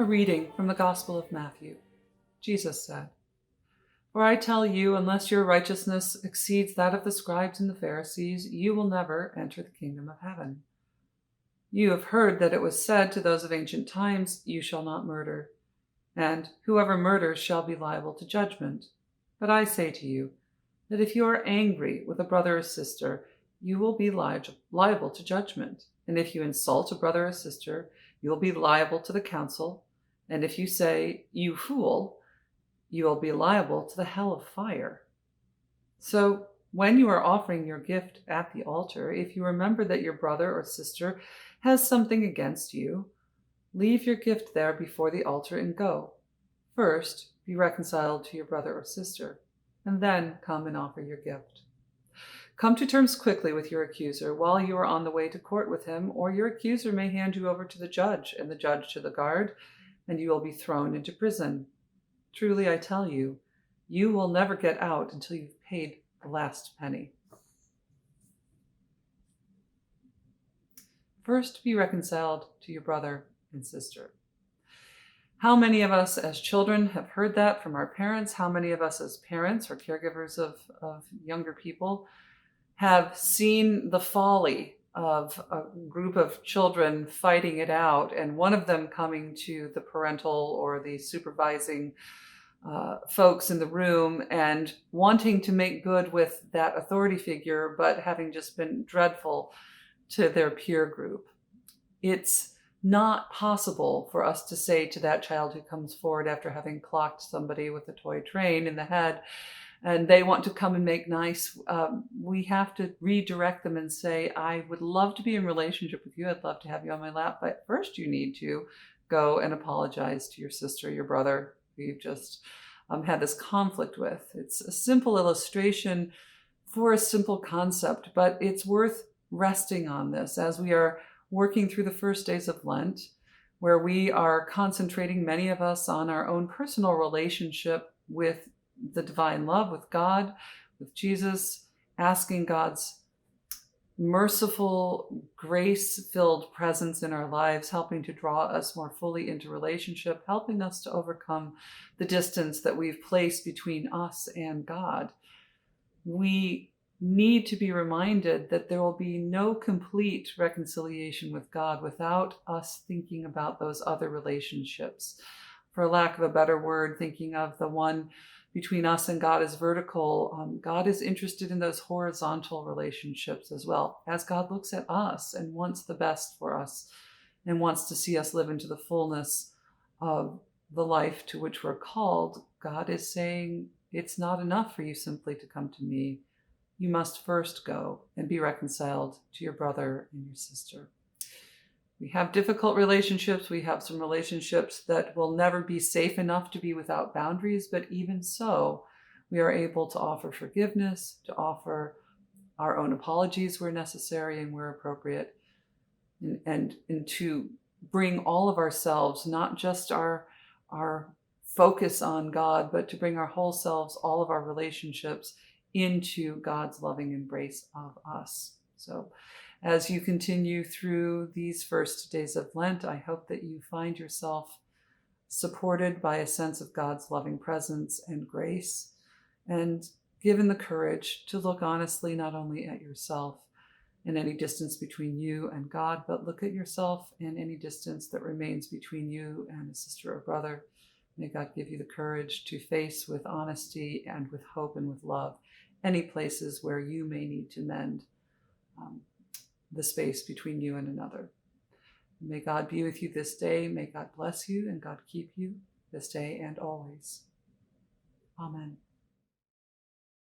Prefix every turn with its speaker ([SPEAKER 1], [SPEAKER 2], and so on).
[SPEAKER 1] reading from the Gospel of Matthew. Jesus said, "For I tell you, unless your righteousness exceeds that of the scribes and the Pharisees, you will never enter the kingdom of heaven. You have heard that it was said to those of ancient times, 'You shall not murder,' and 'Whoever murders shall be liable to judgment.' But I say to you that if you are angry with a brother or sister, you will be liable to judgment. And if you insult a brother or sister, you will be liable to the council. And if you say, 'You fool,' you will be liable to the hell of fire. So when you are offering your gift at the altar, if you remember that your brother or sister has something against you, leave your gift there before the altar and go. First, be reconciled to your brother or sister, and then come and offer your gift. Come to terms quickly with your accuser while you are on the way to court with him, or your accuser may hand you over to the judge, and the judge to the guard, and you will be thrown into prison. Truly, I tell you, you will never get out until you've paid the last penny." First, be reconciled to your brother and sister. How many of us as children have heard that from our parents? How many of us as parents or caregivers of younger people have seen the folly of a group of children fighting it out, and one of them coming to the parental or the supervising folks in the room and wanting to make good with that authority figure, but having just been dreadful to their peer group? It's not possible for us to say to that child who comes forward after having clocked somebody with a toy train in the head, and they want to come and make nice, we have to redirect them and say, "I would love to be in relationship with you. I'd love to have you on my lap. But first you need to go and apologize to your sister, your brother, who you've just had this conflict with." It's a simple illustration for a simple concept, but it's worth resting on this as we are working through the first days of Lent, where we are concentrating, many of us, on our own personal relationship with the divine love, with God, with Jesus, asking God's merciful, grace-filled presence in our lives, helping to draw us more fully into relationship, helping us to overcome the distance that we've placed between us and God. We need to be reminded that there will be no complete reconciliation with God without us thinking about those other relationships. For lack of a better word, thinking of the one between us and God as vertical. God is interested in those horizontal relationships as well. As God looks at us and wants the best for us and wants to see us live into the fullness of the life to which we're called, God is saying, it's not enough for you simply to come to me. You must first go and be reconciled to your brother and your sister. We have difficult relationships. We have some relationships that will never be safe enough to be without boundaries, but even so, we are able to offer forgiveness, to offer our own apologies where necessary and where appropriate, and to bring all of ourselves, not just our focus on God, but to bring our whole selves, all of our relationships, into God's loving embrace of us. So as you continue through these first days of Lent, I hope that you find yourself supported by a sense of God's loving presence and grace, and given the courage to look honestly not only at yourself and any distance between you and God, but look at yourself and any distance that remains between you and a sister or brother. May God give you the courage to face with honesty and with hope and with love any places where you may need to mend the space between you and another. May God be with you this day. May God bless you and God keep you this day and always. Amen.